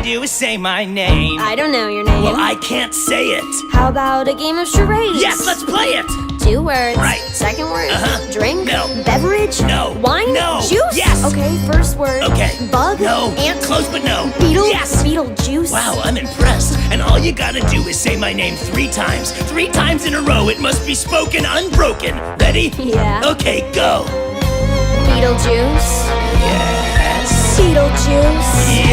do is say my name. I don't know your name. Well, I can't say it. How about a game of charades? Yes, let's play it. 2 words. Right. Second word. Drink. No. Beverage. No. Wine. No. Juice. Yes. Okay, first word. Okay. Bug. No. Ant. Close, but no. Beetle. Yes. Beetlejuice. Wow, I'm impressed. And all you gotta do is say my name 3 times. 3 times in a row. It must be spoken unbroken. Ready? Yeah. Okay, go. Beetlejuice. Yes. Beetlejuice.